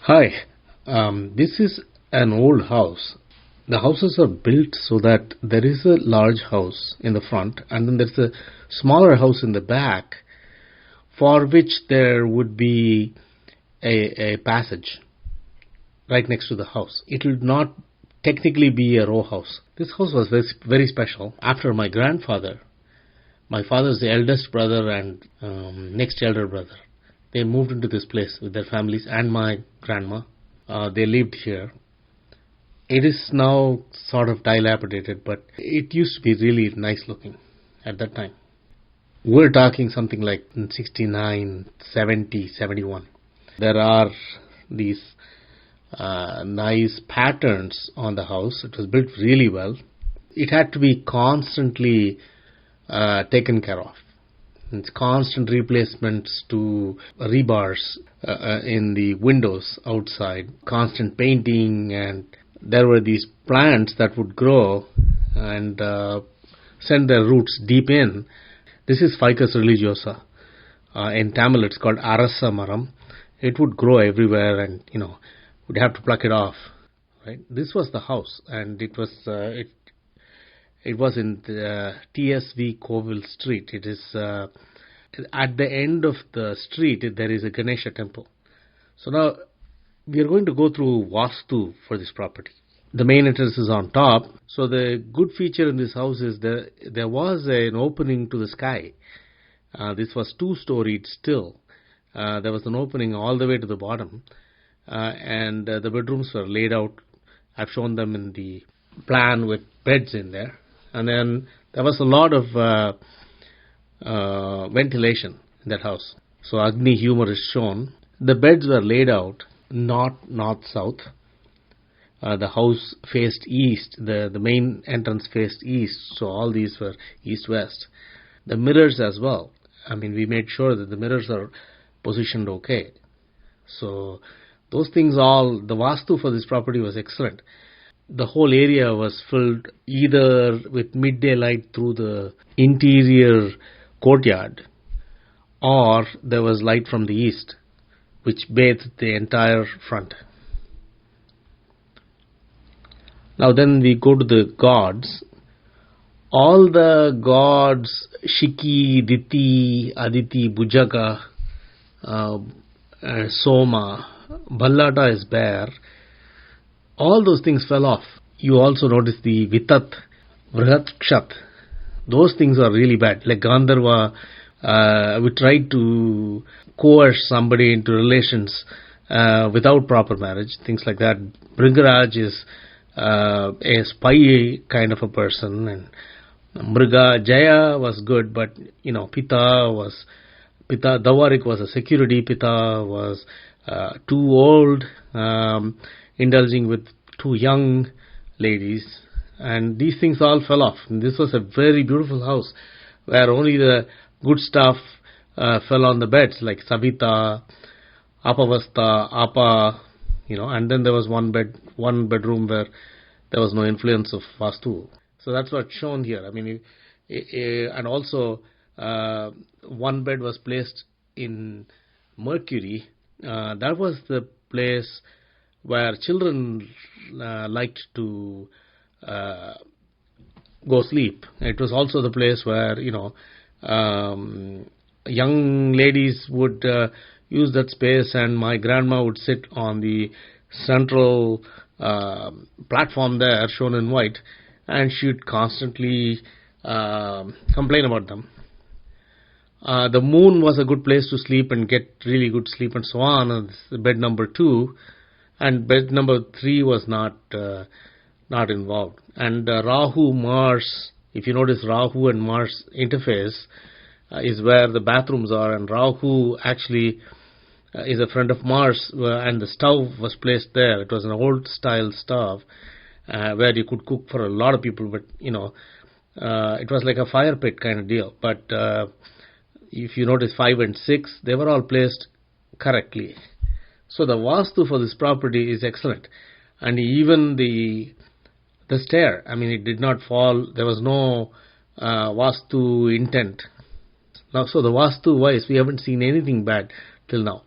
Hi, this is an old house. The houses are built so that there is a large house in the front and then there's a smaller house in the back for which there would be a passage right next to the house. It will not technically be a row house. This house was very special. After my grandfather, my father's the eldest brother and next elder brother, they moved into this place with their families and my grandma. They lived here. It is now sort of dilapidated, but it used to be really nice looking at that time. We're talking something like 69, 70, 71. There are these nice patterns on the house. It was built really well. It had to be constantly taken care of. It's constant replacements to rebars in the windows outside, constant painting, and there were these plants that would grow and send their roots deep in. This is Ficus religiosa. In Tamil it's called Arasa Maram. It would grow everywhere and, we'd have to pluck it off. Right? This was the house and it was in the TSVKoilSt. It is at the end of the street there is a Ganesha temple. So now we are going to go through Vastu for this property. The main entrance is on top. So the good feature in this house is there was an opening to the sky. This was two-storied still. There was an opening all the way to the bottom. And the bedrooms were laid out. I've shown them in the plan with beds in there. And then there was a lot of ventilation in that house. So Agni humor is shown. The beds were laid out not north-south. The house faced east. The main entrance faced east. So all these were east-west. The mirrors as well. We made sure that the mirrors are positioned okay. So those things the Vastu for this property was excellent. The whole area was filled either with midday light through the interior courtyard or there was light from the east which bathed the entire front. Now then we go to the gods. All the gods, Shiki, Diti, Aditi, Bhujaga, Soma, Ballata is bare. All those things fell off. You also notice the Vitat, Vrihat Kshat. Those things are really bad. Like Gandharva, we tried to coerce somebody into relations without proper marriage, things like that. Bringaraj is a spy kind of a person, and Mriga Jaya was good, but Pita Davarik was a security. Pita was too old, indulging with two young ladies, and these things all fell off. And this was a very beautiful house where only the good stuff fell on the beds, like Savita, Apavasta, Apa, and then there was one bedroom where there was no influence of Vastu. So that's what's shown here. And also one bed was placed in Mercury. That was the place where children liked to go sleep. It was also the place where young ladies would use that space, and my grandma would sit on the central platform there, shown in white, and she would constantly complain about them. The moon was a good place to sleep and get really good sleep and so on. And bed number 2, and bed number 3 was not involved. And Rahu, Mars, if you notice, Rahu and Mars interface is where the bathrooms are, and Rahu actually is a friend of Mars, and the stove was placed there. It was an old style stove where you could cook for a lot of people, but it was like a fire pit kind of deal. But if you notice 5 and 6, they were all placed correctly. So the Vastu for this property is excellent. And even the stair, it did not fall. There was no Vastu intent. Now, so the Vastu wise, we haven't seen anything bad till now.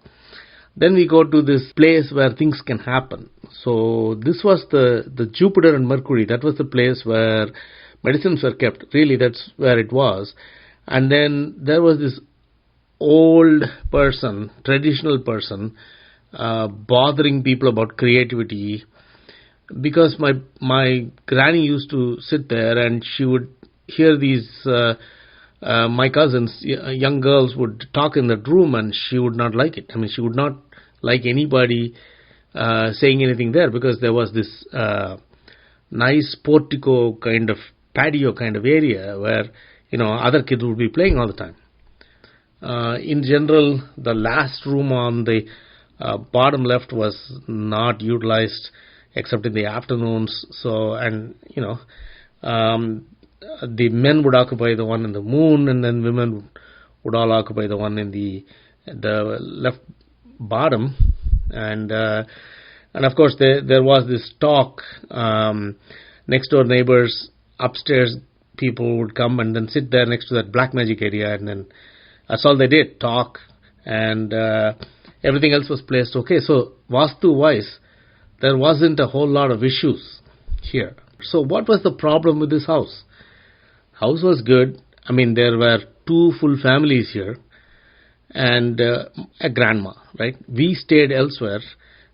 Then we go to this place where things can happen. So this was the Jupiter and Mercury. That was the place where medicines were kept. Really, that's where it was. And then there was this old person, traditional person, bothering people about creativity, because my granny used to sit there and she would hear these my cousins, young girls, would talk in that room, and she would not like it. I mean, she would not like anybody saying anything there, because there was this nice portico kind of patio kind of area where other kids would be playing all the time. In general, the last room on the bottom left was not utilized except in the afternoons. So, and the men would occupy the one in the moon, and then women would all occupy the one in the left bottom. And of course there was this talk. Next door neighbors, upstairs people would come and then sit there next to that black magic area, and then that's all they did, talk, and everything else was placed okay. So Vastu wise, there wasn't a whole lot of issues here. So what was the problem with this house? House was good. I mean, there were 2 full families here and a grandma, right? We stayed elsewhere,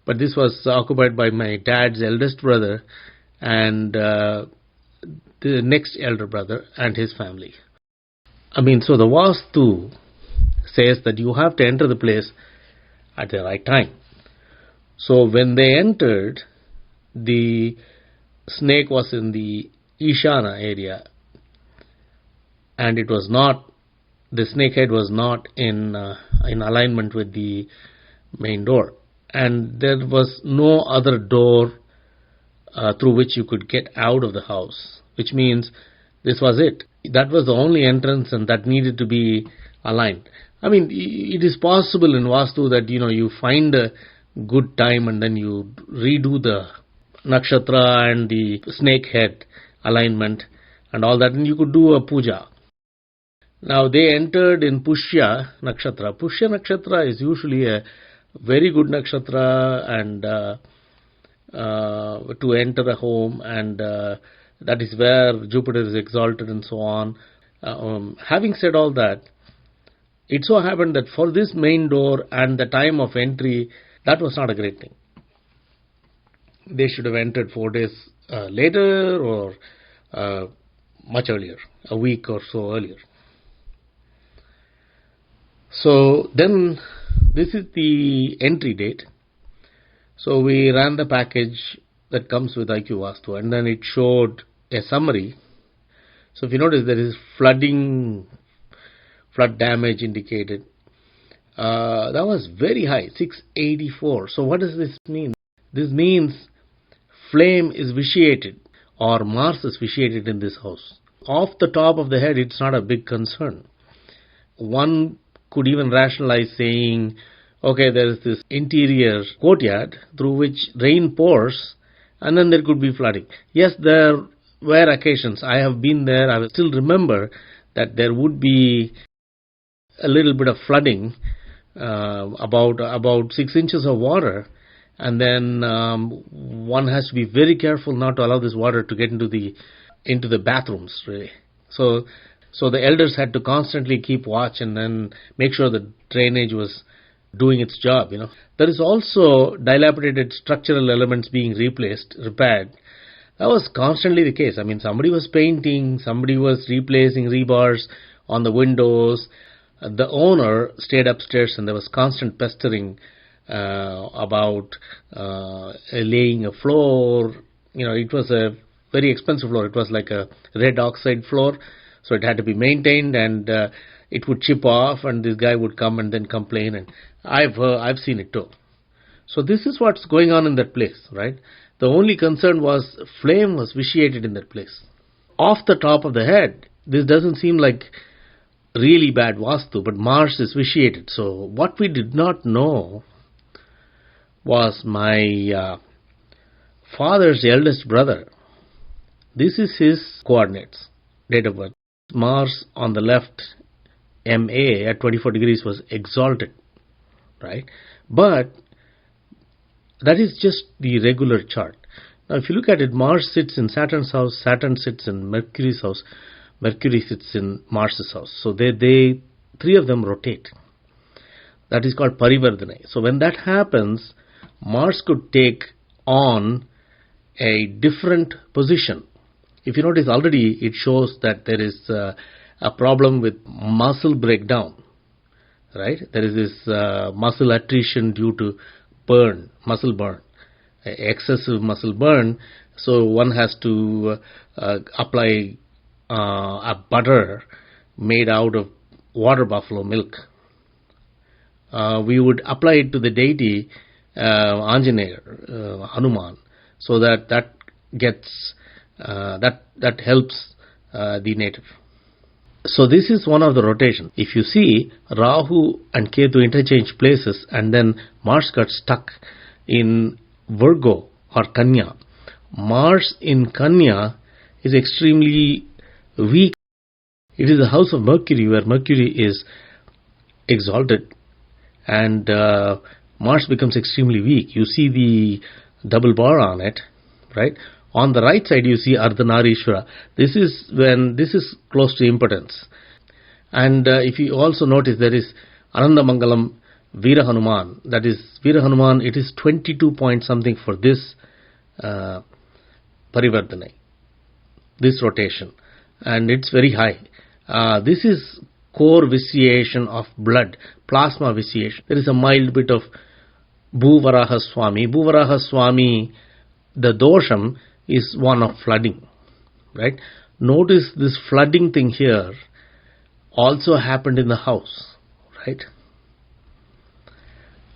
but this was occupied by my dad's eldest brother and the next elder brother and his family. I mean, so the Vastu says that you have to enter the place at the right time. So when they entered, the snake was in the Ishana area, and it was not, the snake head was not in alignment with the main door, and there was no other door through which you could get out of the house, which means this was it. That was the only entrance, and that needed to be aligned. I mean, it is possible in Vastu that you find a good time and then you redo the nakshatra and the snake head alignment and all that, and you could do a puja. Now they entered in Pushya nakshatra. Pushya nakshatra is usually a very good nakshatra, and to enter a home, and that is where Jupiter is exalted and so on. Having said all that, it so happened that for this main door and the time of entry, that was not a great thing. They should have entered 4 days later, or much earlier, a week or so earlier. So then this is the entry date. So we ran the package that comes with IQVASTU, and then it showed a summary. So if you notice, there is flood damage indicated. That was very high, 684. So what does this mean? This means flame is vitiated, or Mars is vitiated in this house. Off the top of the head, it's not a big concern. One could even rationalize saying, okay, there is this interior courtyard through which rain pours, and then there could be flooding. Yes, there were occasions. I have been there. I still remember that there would be a little bit of flooding, about 6 inches of water, and then one has to be very careful not to allow this water to get into the bathrooms, really. So the elders had to constantly keep watch and then make sure the drainage was doing its job. There is also dilapidated structural elements being repaired. That was constantly the case. I mean, somebody was painting, somebody was replacing rebars on the windows. The owner stayed upstairs, and there was constant pestering about laying a floor. It was a very expensive floor. It was like a red oxide floor, so it had to be maintained, and it would chip off, and this guy would come and then complain, and I've seen it too. So this is what's going on in that place, right? The only concern was flame was vitiated in that place. Off the top of the head, this doesn't seem like really bad Vastu, but Mars is vitiated. So what we did not know was my father's eldest brother. This is his coordinates, date of birth. Mars on the left, MA at 24 degrees was exalted, right? But That is just the regular chart. Now if you look at it, Mars sits in Saturn's house, Saturn sits in Mercury's house, Mercury sits in Mars's house. So they three of them rotate. That is called Parivardhana. So when that happens, Mars could take on a different position. If you notice, already it shows that there is a problem with muscle breakdown, right? There is this muscle attrition due to muscle burn, excessive muscle burn. So one has to apply a butter made out of water buffalo milk. We would apply it to the deity Anjaneya, Hanuman, so that gets that helps the native. So this is one of the rotations. If you see, Rahu and Ketu interchange places, and then Mars got stuck in Virgo or Kanya. Mars in Kanya is extremely weak. It is the house of Mercury, where Mercury is exalted, and Mars becomes extremely weak. You see the double bar on it, right? On the right side you see Ardhanarishwara. This is close to impotence. And if you also notice, there is Anandamangalam Veera Hanuman. That is Veera Hanuman. It is 22 point something for this Parivardhana, this rotation, and it's very high. This is core vitiation of blood, plasma vitiation. There is a mild bit of Bhuvaraha Swami. Bhuvaraha Swami, the dosham is one of flooding, right? Notice this flooding thing here also happened in the house, right?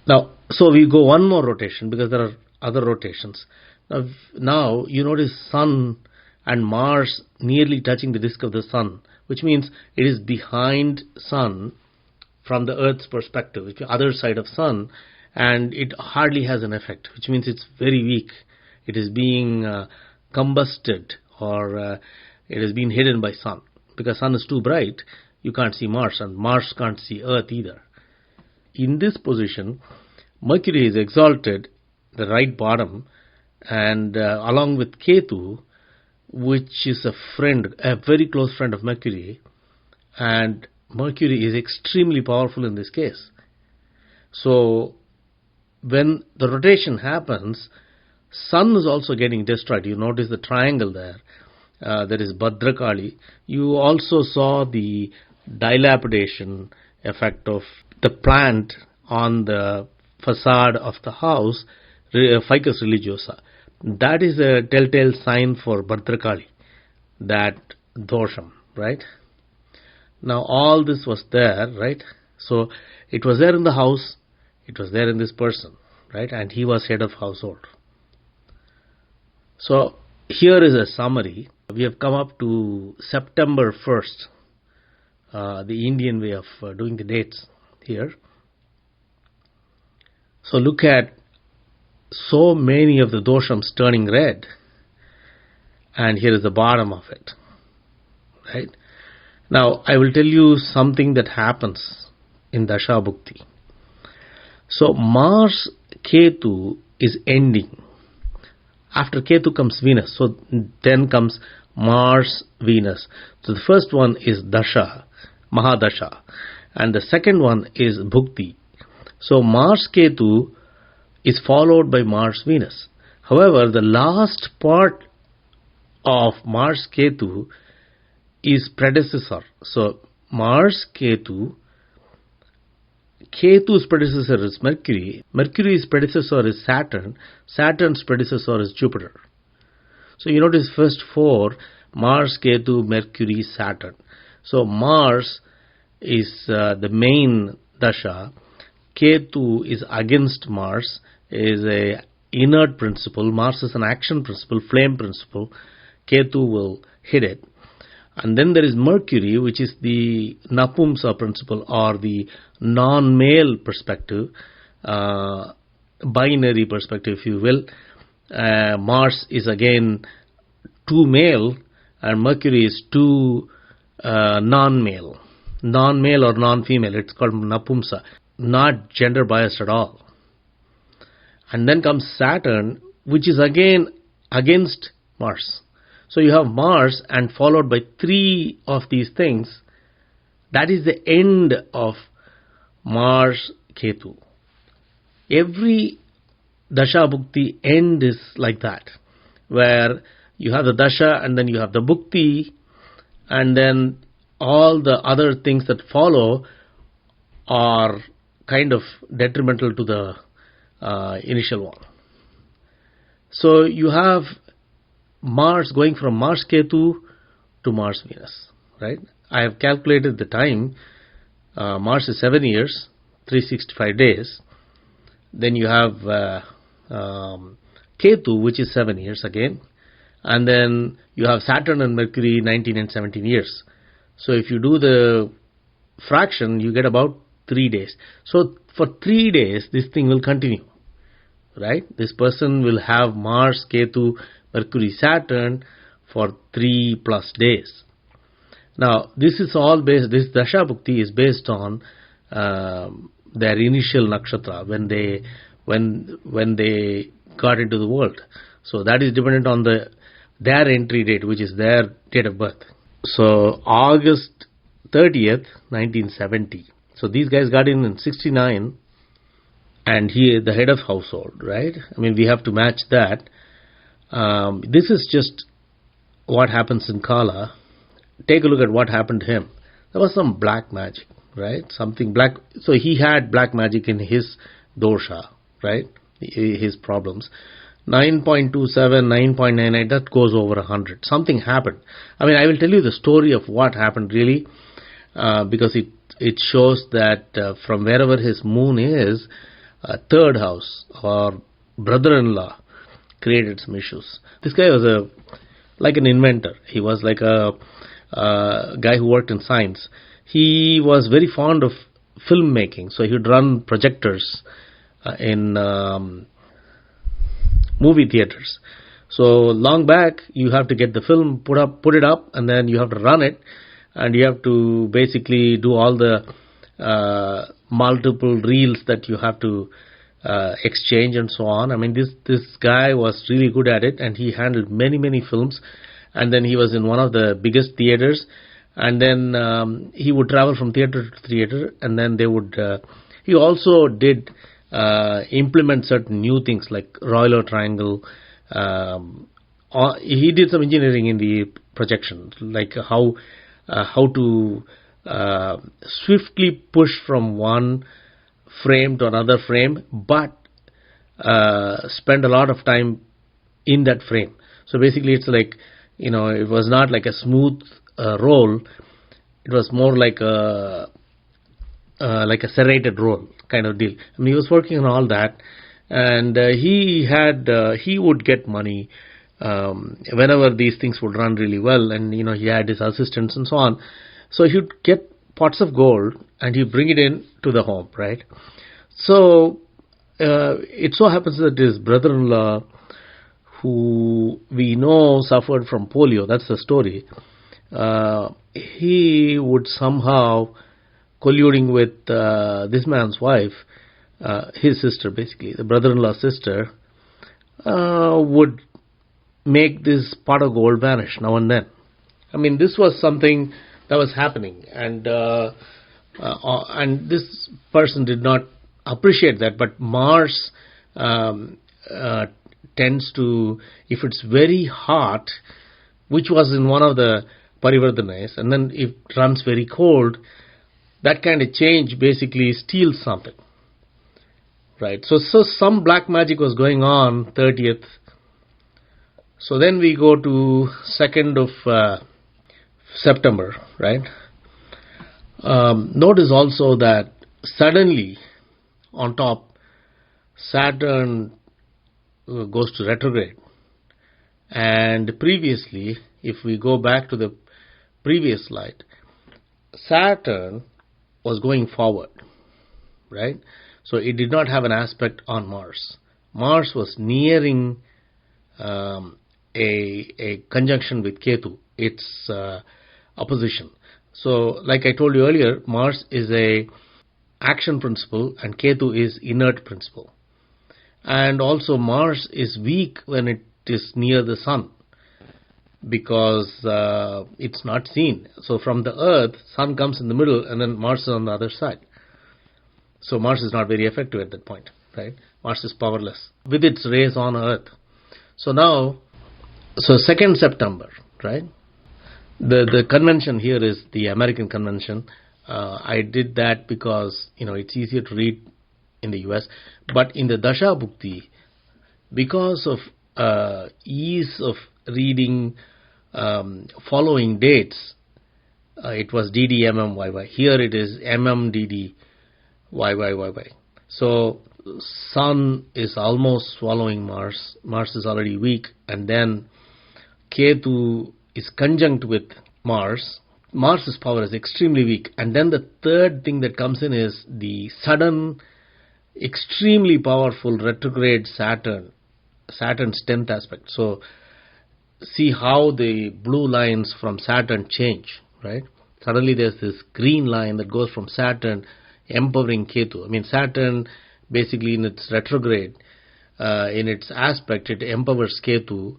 Now, so we go one more rotation, because there are other rotations. Now you notice Sun and Mars nearly touching the disk of the Sun, which means it is behind Sun from the Earth's perspective, which is the other side of Sun, and it hardly has an effect, which means it's very weak. It is being combusted, or it has been hidden by Sun. Because Sun is too bright, you can't see Mars, and Mars can't see Earth either. In this position, Mercury is exalted, the right bottom, and along with Ketu, which is a very close friend of Mercury, and Mercury is extremely powerful in this case. So when the rotation happens, Sun is also getting destroyed. You notice the triangle there. There is Bhadrakali. You also saw the dilapidation effect of the plant on the facade of the house, Ficus religiosa. That is a telltale sign for Bhadrakali, that dosham, right? Now all this was there, right? So it was there in the house, it was there in this person, right? And he was head of household. So here is a summary. We have come up to September 1st, the Indian way of doing the dates here. So look at so many of the doshams turning red, and here is the bottom of it, right? Now I will tell you something that happens in Dasha Bhukti. So Mars Ketu is ending. After Ketu comes Venus, so then comes Mars Venus. So the first one is Dasha, Mahadasha, and the second one is Bhukti. So Mars Ketu is followed by Mars Venus. However, the last part of Mars Ketu is predecessor. So Mars Ketu, Ketu's predecessor is Mercury, Mercury's predecessor is Saturn, Saturn's predecessor is Jupiter. So you notice first four: Mars, Ketu, Mercury, Saturn. So Mars is the main dasha, Ketu is against Mars, is a inert principle, Mars is an action principle, flame principle, Ketu will hit it. And then there is Mercury, which is the Napumsa principle, or the non-male perspective, binary perspective, if you will. Mars is again too male, and Mercury is too non-male. Non-male or non-female, it's called Napumsa, not gender biased at all. And then comes Saturn, which is again against Mars. So you have Mars and followed by 3 of these things. That is the end of Mars Ketu. Every Dasha Bhukti end is like that, where you have the Dasha and then you have the Bhukti, and then all the other things that follow are kind of detrimental to the initial one. So you have Mars going from Mars Ketu to Mars Venus, right? I have calculated the time. Mars is 7 years, 365 days. Then you have Ketu, which is 7 years again. And then you have Saturn and Mercury, 19 and 17 years. So if you do the fraction, you get about 3 days. So for 3 days, this thing will continue, right? This person will have Mars, Ketu, Mercury, Saturn for 3+ days. Now, this is all based, this Dasha Bhukti is based on their initial nakshatra, when they got into the world. So that is dependent on their entry date, which is their date of birth. So August 30th, 1970. So these guys got in 69, and he is the head of household, right? I mean, we have to match that. This is just what happens in Kala. Take a look at what happened to him. There was some black magic, right? Something black. So he had black magic in his dosha, right? His problems. 9.27, 9.98, that goes over 100. Something happened. I mean, I will tell you the story of what happened really, because it shows that from wherever his moon is, third house or brother-in-law created some issues. This guy was like an inventor. He was like a guy who worked in science. He was very fond of filmmaking, so he would run projectors in movie theaters. So long back, you have to get the film put it up, and then you have to run it, and you have to basically do all the multiple reels that you have to exchange and so on. I mean, this guy was really good at it, and he handled many films. And then he was in one of the biggest theaters, and then he would travel from theater to theater, and then they would. He also did implement certain new things like Royal Triangle. He did some engineering in the projection, like how to swiftly push from one frame to another frame, but spend a lot of time in that frame. So basically, it's like, it was not like a smooth roll. It was more like a serrated roll kind of deal. I mean, he was working on all that, and he would get money whenever these things would run really well, and he had his assistants and so on. So he'd get pots of gold and he'd bring it in to the home, right? So it so happens that his brother-in-law, who we know suffered from polio, that's the story, he would somehow, colluding with this man's wife, his sister basically, the brother-in-law's sister, would make this pot of gold vanish now and then. I mean, this was something that was happening, and this person did not appreciate that, but Mars tends to, if it's very hot, which was in one of the Parivardhanas, and then it runs very cold, that kind of change basically steals something, right? So some black magic was going on 30th. So then we go to 2nd of September, right? Notice also that suddenly on top, Saturn goes to retrograde. And previously, if we go back to the previous slide, Saturn was going forward, right? So it did not have an aspect on Mars. Mars was nearing a conjunction with Ketu, its opposition. So like I told you earlier, Mars is a action principle and Ketu is inert principle. And also Mars is weak when it is near the sun, because it's not seen. So from the Earth, sun comes in the middle and then Mars is on the other side. So Mars is not very effective at that point, right? Mars is powerless with its rays on Earth. So now, 2nd September, right? The convention here is the American convention. I did that because, it's easier to read in the US. But in the Dasha Bhukti, because of ease of reading, following dates, it was DDMMYY. Here it is MMDDYYYY. So Sun is almost following Mars. Mars is already weak, and then Ketu is conjunct with Mars. Mars's power is extremely weak. And then the third thing that comes in is the sudden, extremely powerful retrograde Saturn, Saturn's 10th aspect. So see how the blue lines from Saturn change, right? Suddenly there's this green line that goes from Saturn empowering Ketu. I mean, Saturn basically in its retrograde, in its aspect, it empowers Ketu.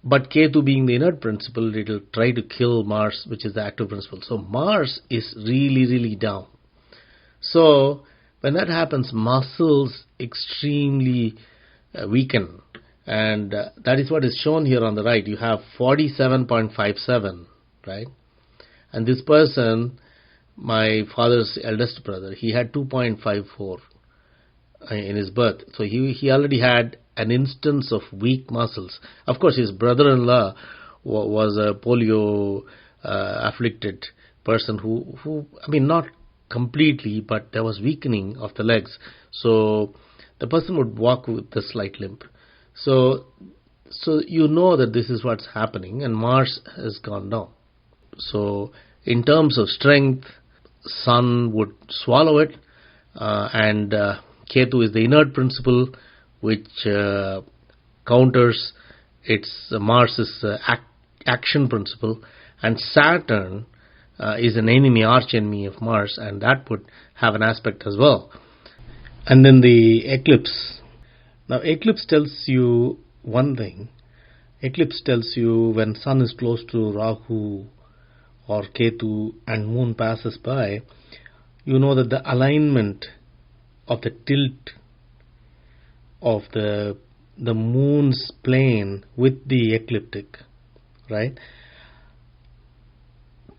But Ketu being the inert principle, it will try to kill Mars, which is the active principle. So Mars is really, really down. So when that happens, muscles extremely weaken. And that is what is shown here on the right. You have 47.57, right? And this person, my father's eldest brother, he had 2.54 in his birth. So he already had an instance of weak muscles. Of course, his brother-in-law was a polio afflicted person who, I mean, not completely, but there was weakening of the legs. So the person would walk with a slight limp. So you know that this is what's happening, and Mars has gone down. So in terms of strength, Sun would swallow it, and Ketu is the inert principle, which counters its Mars's action principle, and Saturn is an enemy, arch enemy of Mars, and that would have an aspect as well. And then the eclipse. Now, eclipse tells you one thing. Eclipse tells you when Sun is close to Rahu or Ketu and Moon passes by, you know that the alignment of the tilt of the Moon's plane with the ecliptic, right,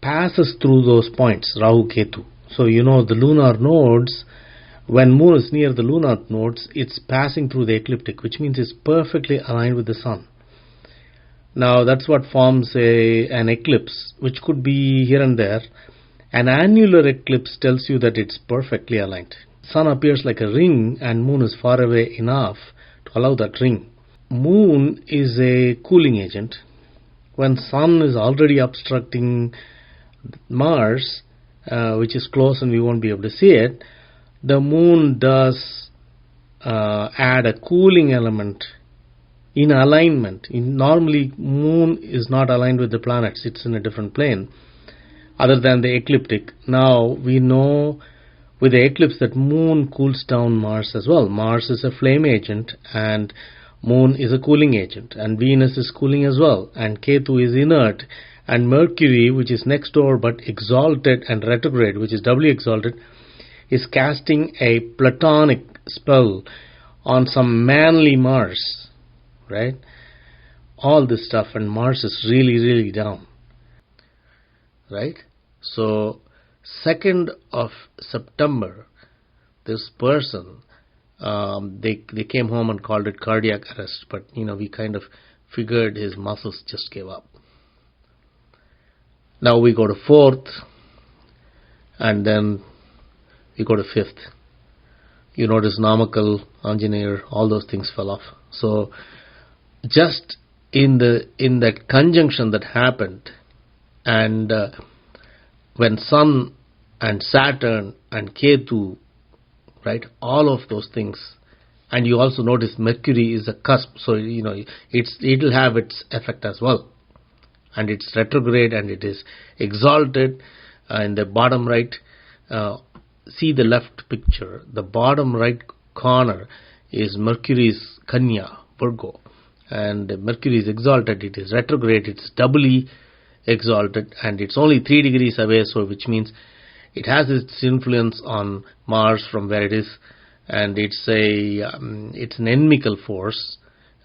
passes through those points, Rahu, Ketu. So you know the lunar nodes, when Moon is near the lunar nodes, it's passing through the ecliptic, which means it's perfectly aligned with the Sun. Now that's what forms an eclipse, which could be here and there. An annular eclipse tells you that it's perfectly aligned. Sun appears like a ring and Moon is far away enough to allow that ring. Moon is a cooling agent. When Sun is already obstructing Mars, which is close and we won't be able to see it, the Moon does add a cooling element in alignment. Normally, Moon is not aligned with the planets. It's in a different plane other than the ecliptic. Now, we know with the eclipse that Moon cools down Mars as well. Mars is a flame agent and Moon is a cooling agent, and Venus is cooling as well, and Ketu is inert, and Mercury, which is next door but exalted and retrograde, which is doubly exalted, is casting a platonic spell on some manly Mars, right? All this stuff, and Mars is really, really down, right? So 2nd of September, this person, they came home and called it cardiac arrest, but we kind of figured his muscles just gave up. Now we go to 4th, and then we go to 5th. You notice Namakal, Anjaneer, all those things fell off. So just in that conjunction that happened, and when Sun and Saturn and Ketu, right, all of those things, and you also notice Mercury is a cusp, so it'll have its effect as well, and it's retrograde and it is exalted. In the bottom right, see the left picture, the bottom right corner is Mercury's Kanya, Virgo. And Mercury is exalted, it is retrograde, it's doubly exalted, and it's only 3 degrees away, so which means it has its influence on Mars from where it is, and it's an enmical force.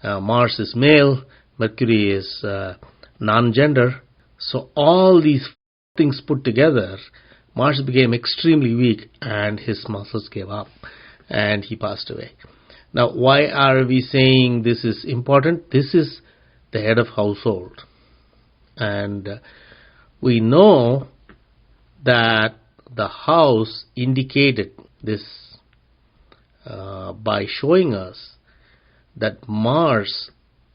Mars is male, Mercury is non-gender. So all these things put together, Mars became extremely weak and his muscles gave up and he passed away. Now, why are we saying this is important? This is the head of household. And we know that the house indicated this by showing us that Mars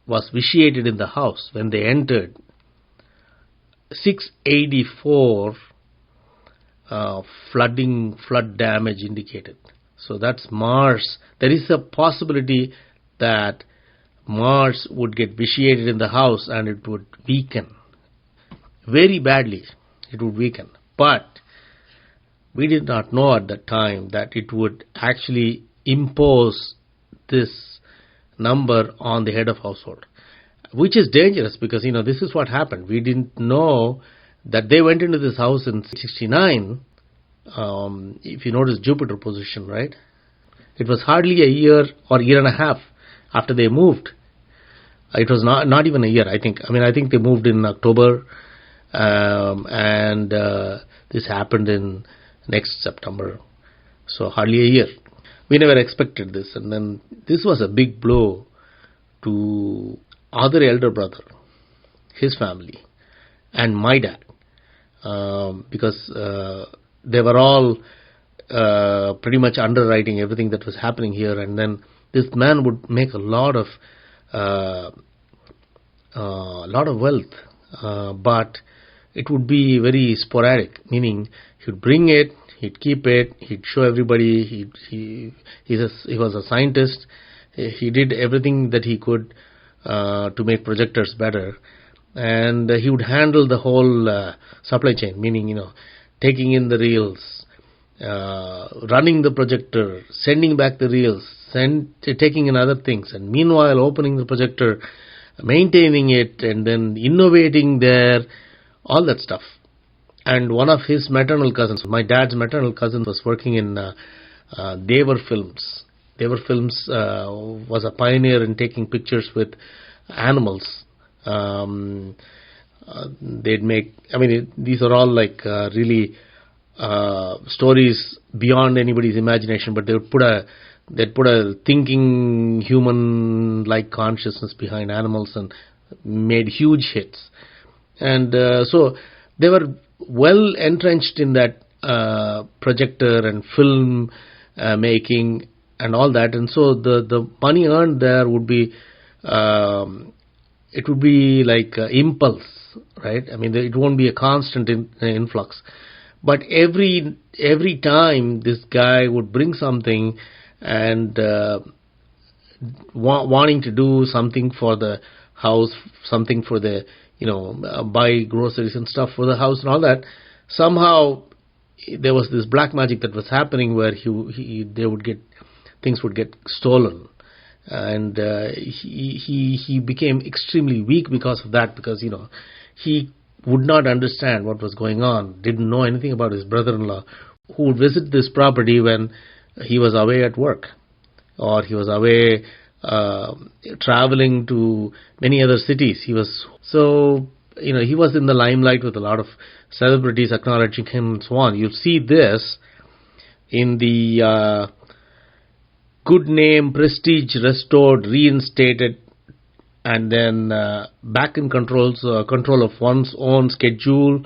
was vitiated in the house when they entered. 684 flood damage indicated. So that's Mars. There is a possibility that Mars would get vitiated in the house and it would weaken. Very badly, it would weaken. But we did not know at that time that it would actually impose this number on the head of household, which is dangerous because, this is what happened. We didn't know that they went into this house in 69. If you notice Jupiter position, right? It was hardly a year or year and a half after they moved. It was not even a year, I think. I think they moved in October, and this happened in next September. So hardly a year. We never expected this, and then this was a big blow to other elder brother, his family, and my dad, because they were all pretty much underwriting everything that was happening here, and then this man would make a lot of wealth, but it would be very sporadic, meaning he would bring it, he'd keep it, he'd show everybody, he was a scientist, he did everything that he could to make projectors better, and he would handle the whole supply chain, meaning, taking in the reels, running the projector, sending back the reels, taking in other things, and meanwhile opening the projector, maintaining it, and then innovating there, all that stuff. And one of his maternal cousins, my dad's maternal cousin, was working in Devar Films. Devar Films was a pioneer in taking pictures with animals. They'd make, these are all like really stories beyond anybody's imagination, but they'd put a thinking human-like consciousness behind animals and made huge hits. And so they were well entrenched in that projector and film making and all that, and so the money earned there would be it would be like impulse, right? It won't be a constant influx, but every time this guy would bring something and wanting to do something for the house, something for the buy groceries and stuff for the house and all that, somehow there was this black magic that was happening where things would get stolen, and he became extremely weak because of that, because he would not understand what was going on, didn't know anything about his brother-in-law, who would visit this property when he was away at work or he was away traveling to many other cities. He was he was in the limelight with a lot of celebrities acknowledging him and so on. You'll see this in the good name, prestige restored, reinstated, and then back in control of one's own schedule.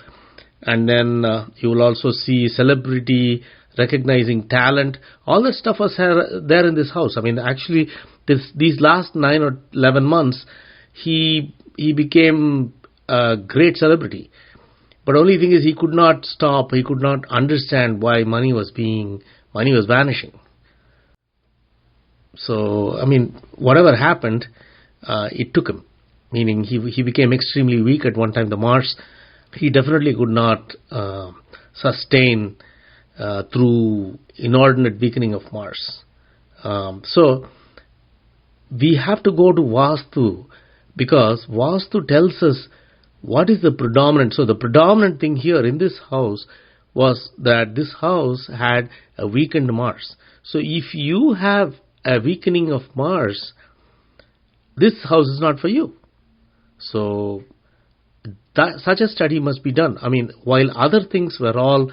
And then you will also see celebrity recognizing talent. All that stuff was there in this house. Actually, these last 9 or 11 months, he became a great celebrity. But only thing is, he could not stop. He could not understand why money was vanishing. So, whatever happened, it took him. Meaning, he became extremely weak at one time. The Mars, he definitely could not sustain through inordinate weakening of Mars. So, we have to go to Vastu, because Vastu tells us what is the predominant. So the predominant thing here in this house was that this house had a weakened Mars. So if you have a weakening of Mars, this house is not for you. So such a study must be done. I mean, while other things were all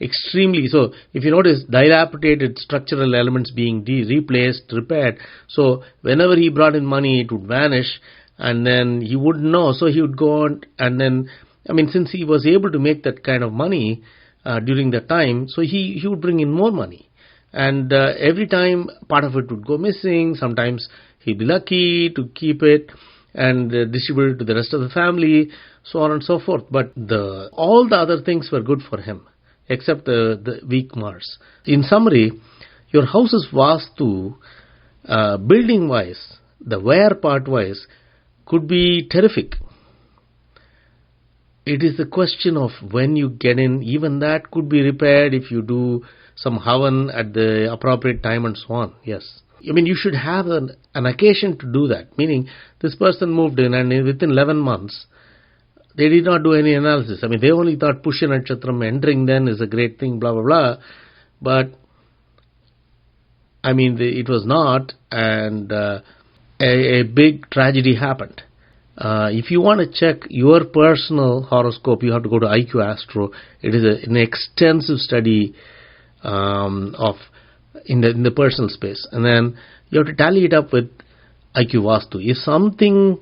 extremely, so if you notice, dilapidated structural elements being replaced, repaired, so whenever he brought in money, it would vanish, and then he wouldn't know, so he would go on, and then, I mean, since he was able to make that kind of money during that time, so he would bring in more money, and every time part of it would go missing. Sometimes he'd be lucky to keep it and distribute it to the rest of the family, so on and so forth. But all the other things were good for him, except the weak Mars. In summary, your house's Vastu, building-wise, the wear part-wise, could be terrific. It is the question of when you get in. Even that could be repaired if you do some havan at the appropriate time and so on. Yes. I mean, you should have an occasion to do that. Meaning, this person moved in and within 11 months, they did not do any analysis. I mean, they only thought Pushya Nakshatram entering then is a great thing, blah, blah, blah. But, I mean, it was not, and a big tragedy happened. If you want to check your personal horoscope, you have to go to IQVASTU. It is an extensive study of in the personal space, and then you have to tally it up with IQVASTU. If something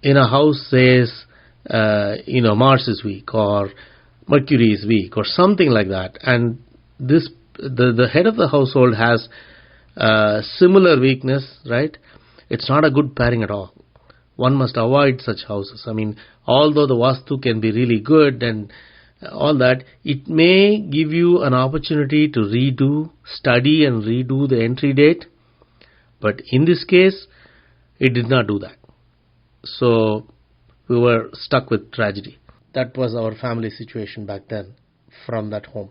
in a house says, Mars is weak or Mercury is weak or something like that, and the head of the household has similar weakness, right? It's not a good pairing at all. One must avoid such houses. I mean, although the Vastu can be really good and all that, it may give you an opportunity to study and redo the entry date. But in this case, it did not do that. So we were stuck with tragedy. That was our family situation back then from that home.